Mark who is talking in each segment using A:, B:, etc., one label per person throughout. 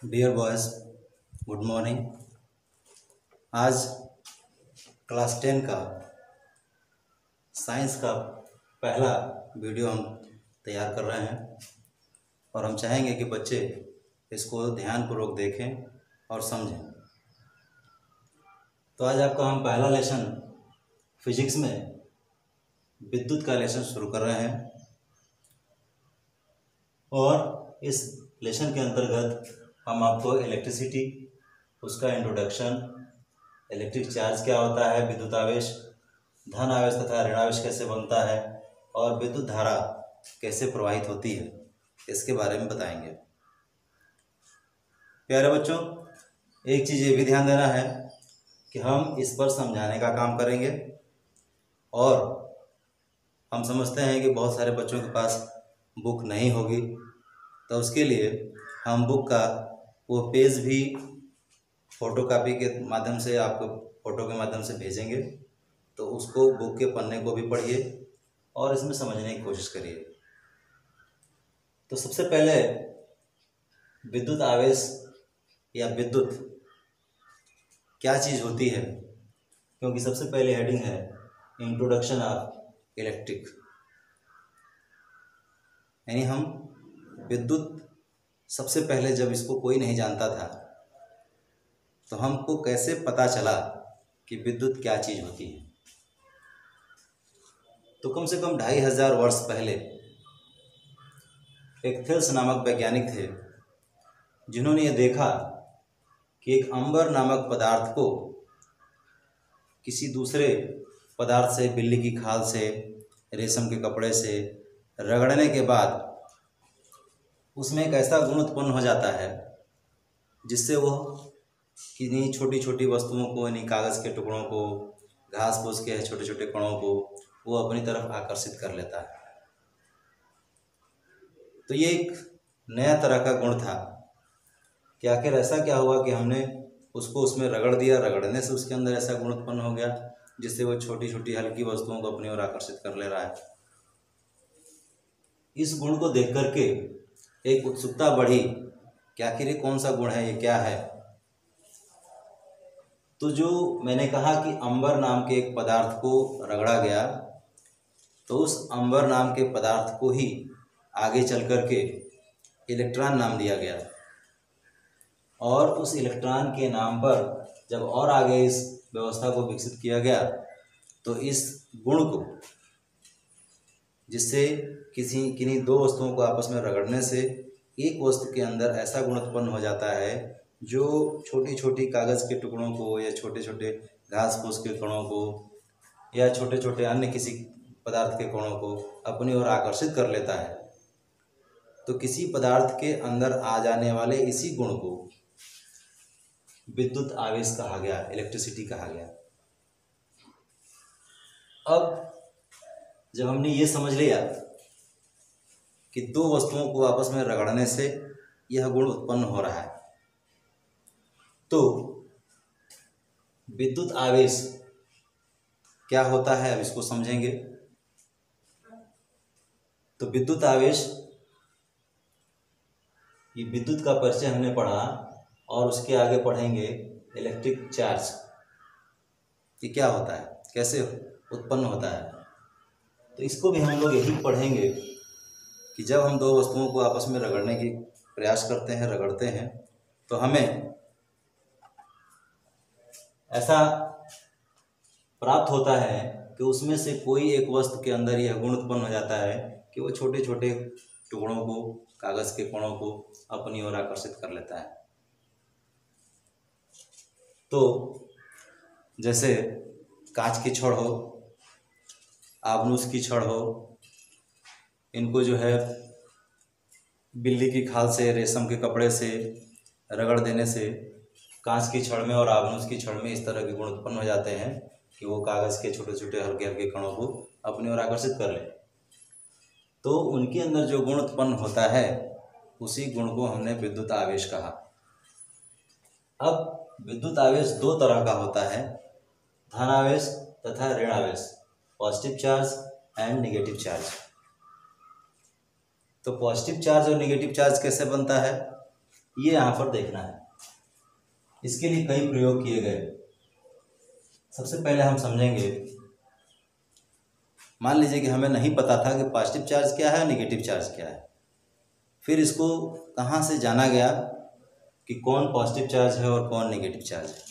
A: Dear boys, good morning. आज class 10 का science का पहला वीडियो हम तैयार कर रहे हैं और हम चाहेंगे कि बच्चे इसको ध्यानपूर्वक देखें और समझें। तो आज आपका हम पहला लेसन फिजिक्स में विद्युत का लेसन शुरू कर रहे हैं और इस लेसन के अंतर्गत हम आपको इलेक्ट्रिसिटी, उसका इंट्रोडक्शन, इलेक्ट्रिक चार्ज क्या होता है, विद्युत आवेश, धन आवेश तथा ऋण आवेश कैसे बनता है और विद्युत धारा कैसे प्रवाहित होती है, इसके बारे में बताएंगे। प्यारे बच्चों, एक चीज़ ये भी ध्यान देना है कि हम इस पर समझाने का काम करेंगे और हम समझते हैं कि बहुत सारे बच्चों के पास बुक नहीं होगी, तो उसके लिए हम बुक का वो पेज भी फ़ोटोकॉपी के माध्यम से आपको फ़ोटो के माध्यम से भेजेंगे, तो उसको बुक के पन्ने को भी पढ़िए और इसमें समझने की कोशिश करिए। तो सबसे पहले विद्युत आवेश या विद्युत क्या चीज़ होती है, क्योंकि सबसे पहले हेडिंग है इंट्रोडक्शन ऑफ इलेक्ट्रिक, यानी हम विद्युत सबसे पहले जब इसको कोई नहीं जानता था तो हमको कैसे पता चला कि विद्युत क्या चीज़ होती है। तो कम से कम 2500 वर्ष पहले एक थेल्स नामक वैज्ञानिक थे जिन्होंने ये देखा कि एक अंबर नामक पदार्थ को किसी दूसरे पदार्थ से, बिल्ली की खाल से, रेशम के कपड़े से रगड़ने के बाद उसमें एक ऐसा गुण उत्पन्न हो जाता है जिससे वो किन्हीं छोटी छोटी वस्तुओं को, यानी कागज़ के टुकड़ों को, घास फूस के छोटे छोटे कणों को वो अपनी तरफ आकर्षित कर लेता है। तो ये एक नया तरह का गुण था कि आखिर ऐसा क्या हुआ कि हमने उसको उसमें रगड़ दिया, रगड़ने से उसके अंदर ऐसा गुण उत्पन्न हो गया जिससे वो छोटी छोटी हल्की वस्तुओं को अपनी ओर आकर्षित कर ले रहा है। इस गुण को देख करके एक उत्सुकता बढ़ी कि आखिर ये कौन सा गुण है, ये क्या है। तो जो मैंने कहा कि अंबर नाम के एक पदार्थ को रगड़ा गया, तो उस अंबर नाम के पदार्थ को ही आगे चल करके इलेक्ट्रॉन नाम दिया गया और उस इलेक्ट्रॉन के नाम पर जब और आगे इस व्यवस्था को विकसित किया गया तो इस गुण को, जिससे किन्हीं दो वस्तुओं को आपस में रगड़ने से एक वस्तु के अंदर ऐसा गुण उत्पन्न हो जाता है जो छोटी छोटी कागज़ के टुकड़ों को या छोटे छोटे घास फूस के कणों को या छोटे छोटे अन्य किसी पदार्थ के कणों को अपनी ओर आकर्षित कर लेता है। तो किसी पदार्थ के अंदर आ जाने वाले इसी गुण को विद्युत आवेश कहा गया, इलेक्ट्रिसिटी कहा गया। अब जब हमने ये समझ लिया कि दो वस्तुओं को आपस में रगड़ने से यह गुण उत्पन्न हो रहा है, तो विद्युत आवेश क्या होता है अब इसको समझेंगे। तो विद्युत आवेश, ये विद्युत का परिचय हमने पढ़ा और उसके आगे पढ़ेंगे इलेक्ट्रिक चार्ज, ये क्या होता है, कैसे उत्पन्न होता है। तो इसको भी हम लोग यही पढ़ेंगे कि जब हम दो वस्तुओं को आपस में रगड़ने की प्रयास करते हैं, रगड़ते हैं, तो हमें ऐसा प्राप्त होता है कि उसमें से कोई एक वस्तु के अंदर यह गुण उत्पन्न हो जाता है कि वो छोटे छोटे टुकड़ों को, कागज़ के कणों को अपनी ओर आकर्षित कर लेता है। तो जैसे कांच की छड़ हो, आबनूस की छड़ हो, इनको जो है बिल्ली की खाल से, रेशम के कपड़े से रगड़ देने से कांच की छड़ में और आबनूस की छड़ में इस तरह के गुण उत्पन्न हो जाते हैं कि वो कागज़ के छोटे छोटे हल्के हल्के कणों को अपनी ओर आकर्षित कर ले। तो उनके अंदर जो गुण उत्पन्न होता है उसी गुण को हमने विद्युत आवेश कहा। अब विद्युत आवेश दो तरह का होता है, धन आवेश तथा ऋण आवेश, positive charge and negative charge. तो पॉजिटिव चार्ज और नेगेटिव चार्ज कैसे बनता है, ये यहाँ पर देखना है। इसके लिए कई प्रयोग किए गए। सबसे पहले हम समझेंगे, मान लीजिए कि हमें नहीं पता था कि पॉजिटिव चार्ज क्या है, नेगेटिव चार्ज क्या है। फिर इसको कहाँ से जाना गया कि कौन पॉजिटिव चार्ज है और कौन नेगेटिव चार्ज है,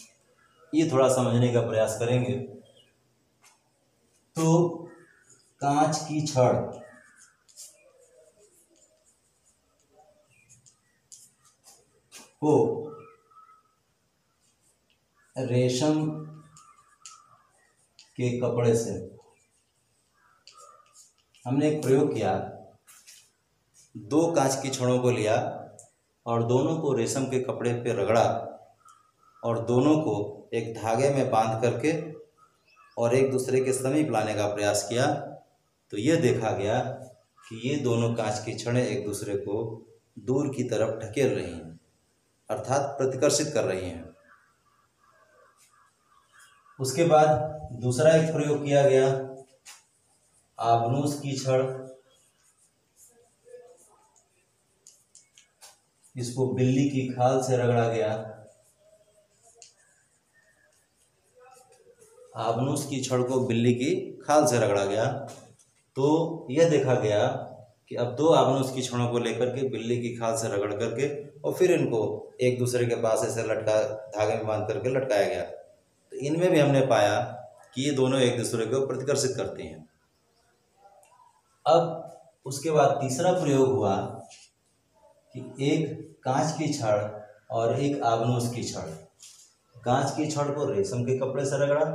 A: ये थोड़ा समझने का प्रयास करेंगे। तो कांच की छड़ को रेशम के कपड़े से हमने एक प्रयोग किया। दो कांच की छड़ों को लिया और दोनों को रेशम के कपड़े पे रगड़ा और दोनों को एक धागे में बांध करके और एक दूसरे के समीप लाने का प्रयास किया। तो ये देखा गया कि ये दोनों कांच की छड़ें एक दूसरे को दूर की तरफ ढकेल रही हैं, अर्थात प्रतिकर्षित कर रही हैं। उसके बाद दूसरा एक प्रयोग किया गया, आबनूस की छड़। इसको बिल्ली की खाल से रगड़ा गया। आबनूस की छड़ को बिल्ली की खाल से रगड़ा गया। तो यह देखा गया कि अब दो आबनूस की छड़ों को लेकर के बिल्ली की खाल से रगड़ करके और फिर इनको एक दूसरे के पास ऐसे लटका, धागे में बांध करके लटकाया गया। तो इनमें भी हमने पाया कि ये दोनों एक दूसरे को प्रतिकर्षित करती हैं। अब उसके बाद तीसरा प्रयोग हुआ कि एक कांच की छड़ और एक आबनूस की छड़। कांच की छड़ को रेशम के कपड़े से रगड़ा,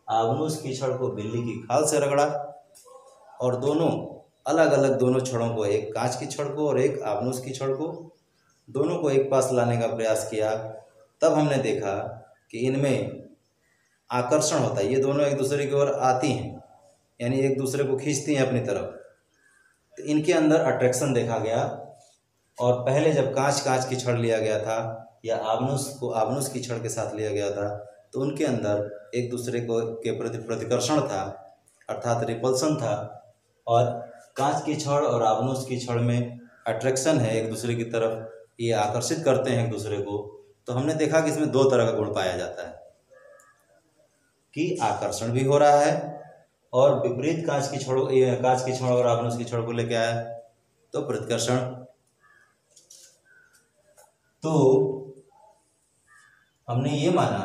A: आबनूस की छड़ को बिल्ली की खाल से रगड़ा और दोनों अलग अलग, दोनों छड़ों को, एक कांच की छड़ को और एक आबनूस की छड़ को, दोनों को एक पास लाने का प्रयास किया। तब हमने देखा कि इनमें आकर्षण होता है, ये दोनों एक दूसरे की ओर आती हैं, यानी एक दूसरे को खींचती हैं अपनी तरफ। तो इनके अंदर अट्रैक्शन देखा गया। और पहले जब कांच की छड़ लिया गया था या आबनूस को आबनूस की छड़ के साथ लिया गया था, तो उनके अंदर एक दूसरे को के प्रति प्रतिकर्षण था, अर्थात रिपल्सन था। और कांच की छड़ और आबनूस की छड़ में अट्रैक्शन है, एक दूसरे की तरफ ये आकर्षित करते हैं एक दूसरे को। तो हमने देखा कि इसमें दो तरह का गुण पाया जाता है कि आकर्षण भी हो रहा है और विपरीत कांच की छड़ और आबनूस की छड़ को लेके आया तो प्रतिकर्षण। तो हमने ये माना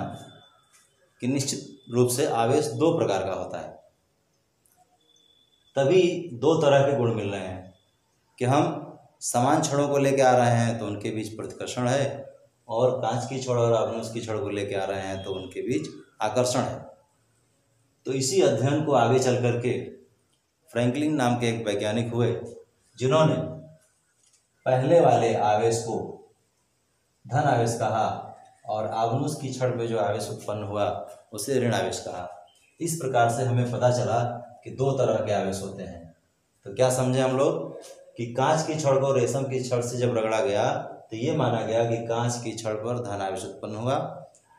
A: कि निश्चित रूप से आवेश दो प्रकार का होता है, तभी दो तरह के गुण मिल रहे हैं कि हम समान छड़ों को लेकर आ रहे हैं तो उनके बीच प्रतिकर्षण है, और कांच की छड़ और आबनूस की छड़ को लेकर आ रहे हैं तो उनके बीच आकर्षण है। तो इसी अध्ययन को आगे चल करके फ्रैंकलिन नाम के एक वैज्ञानिक हुए, जिन्होंने पहले वाले आवेश को धन आवेश कहा और आबनूस की छड़ में जो आवेश उत्पन्न हुआ उसे ऋण आवेश कहा। इस प्रकार से हमें पता चला कि दो तरह के आवेश होते हैं। तो क्या समझे हम लोग कि कांच की छड़ को रेशम की छड़ से जब रगड़ा गया तो ये माना गया कि कांच की छड़ पर धन आवेश उत्पन्न हुआ,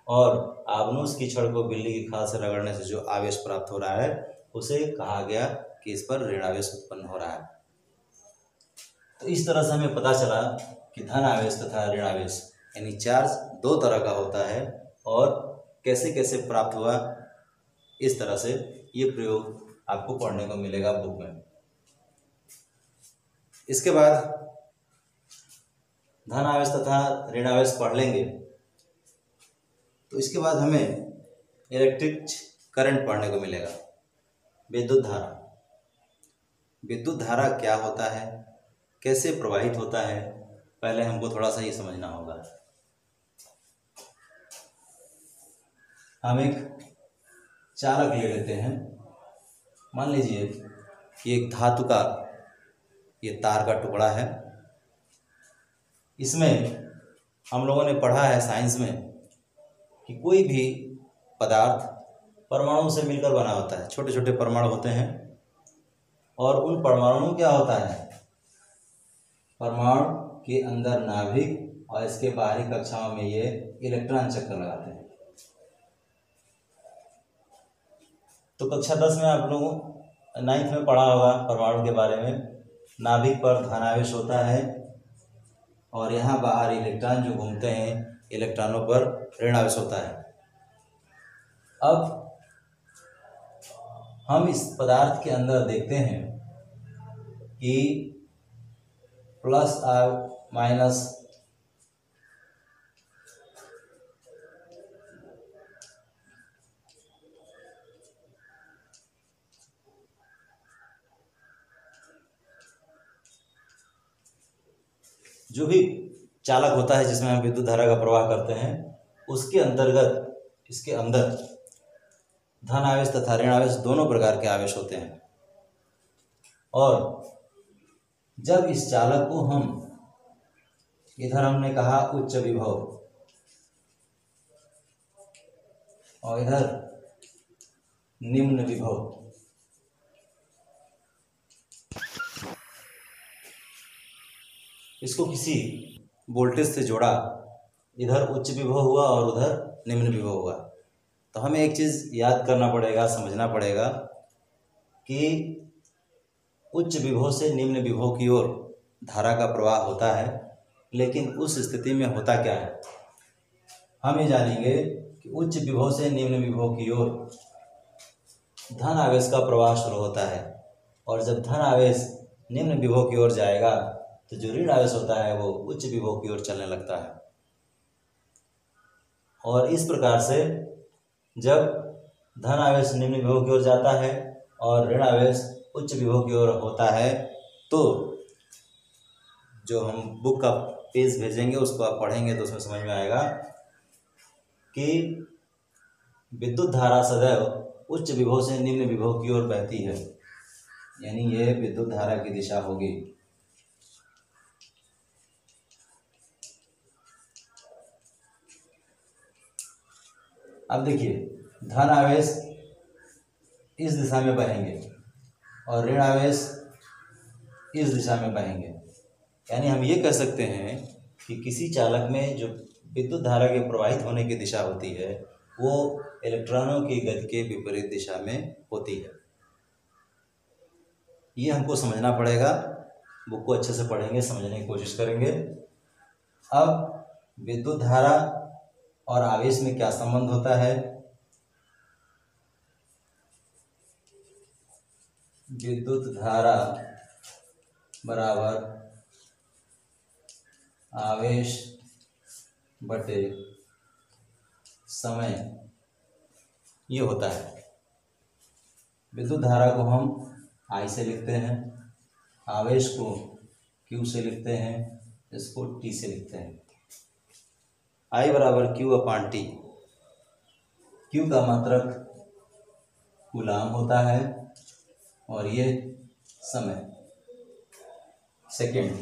A: और आबनूस की छड़ को बिल्ली की खाल से रगड़ने से जो आवेश प्राप्त हो रहा है उसे कहा गया कि इस पर ऋण आवेश उत्पन्न हो रहा है। तो इस तरह से हमें पता चला कि धन आवेश तथा ऋण आवेश यानी चार्ज दो तरह का होता है, और कैसे कैसे प्राप्त हुआ, इस तरह से ये प्रयोग आपको पढ़ने को मिलेगा बुक में। इसके बाद धन आवेश तथा ऋण आवेश पढ़ लेंगे तो इसके बाद हमें इलेक्ट्रिक करंट पढ़ने को मिलेगा। विद्युत धारा, विद्युत धारा क्या होता है, कैसे प्रवाहित होता है, पहले हमको थोड़ा सा ये समझना होगा। हम एक चालक ले लेते हैं। मान लीजिए कि एक धातु का ये तार का टुकड़ा है। इसमें हम लोगों ने पढ़ा है साइंस में कि कोई भी पदार्थ परमाणु से मिलकर बना होता है, छोटे छोटे परमाणु होते हैं, और उन परमाणु क्या होता है, परमाणु के अंदर नाभिक और इसके बाहरी कक्षाओं में ये इलेक्ट्रॉन चक्कर लगाते हैं। तो कक्षा 10 में आप लोगों 9th में पढ़ा होगा परमाणु के बारे में। नाभिक पर धनावेश होता है और यहाँ बाहर इलेक्ट्रॉन जो घूमते हैं, इलेक्ट्रॉनों पर ऋण आवेश होता है। अब हम इस पदार्थ के अंदर देखते हैं कि प्लस माइनस जो भी चालक होता है जिसमें हम विद्युत धारा का प्रवाह करते हैं, उसके अंतर्गत इसके अंदर धन आवेश तथा ऋण आवेश दोनों प्रकार के आवेश होते हैं। और जब इस चालक को हम इधर हमने कहा उच्च विभव और इधर निम्न विभव, इसको किसी वोल्टेज से जोड़ा, इधर उच्च विभव हुआ और उधर निम्न विभव हुआ, तो हमें एक चीज़ याद करना पड़ेगा, समझना पड़ेगा कि उच्च विभव से निम्न विभव की ओर धारा का प्रवाह होता है। लेकिन उस स्थिति में होता क्या है, हम ये जानेंगे कि उच्च विभव से निम्न विभव की ओर धन आवेश का प्रवाह शुरू होता है, और जब धन आवेश निम्न विभव की ओर जाएगा तो जो ऋण आवेश होता है वो उच्च विभव की ओर चलने लगता है। और इस प्रकार से जब धन आवेश निम्न विभव की ओर जाता है और ऋण आवेश उच्च विभव की ओर होता है, तो जो हम बुक का पेज भेजेंगे उसको आप पढ़ेंगे तो उसमें समझ में आएगा कि विद्युत धारा सदैव उच्च विभव से निम्न विभव की ओर बहती है, यानी यह विद्युत धारा की दिशा होगी। अब देखिए, धन आवेश इस दिशा में बहेंगे और ऋण आवेश इस दिशा में बहेंगे, यानी हम ये कह सकते हैं कि किसी चालक में जो विद्युत धारा के प्रवाहित होने की दिशा होती है वो इलेक्ट्रॉनों की गति के विपरीत दिशा में होती है। ये हमको समझना पड़ेगा, बुक को अच्छे से पढ़ेंगे, समझने की कोशिश करेंगे। अब विद्युत धारा और आवेश में क्या संबंध होता है? विद्युत धारा बराबर आवेश बटे समय, ये होता है। विद्युत धारा को हम I से लिखते हैं, आवेश को Q से लिखते हैं, इसको T से लिखते हैं। I बराबर Q/T। Q का मात्रक कूलाम होता है और ये समय सेकेंड।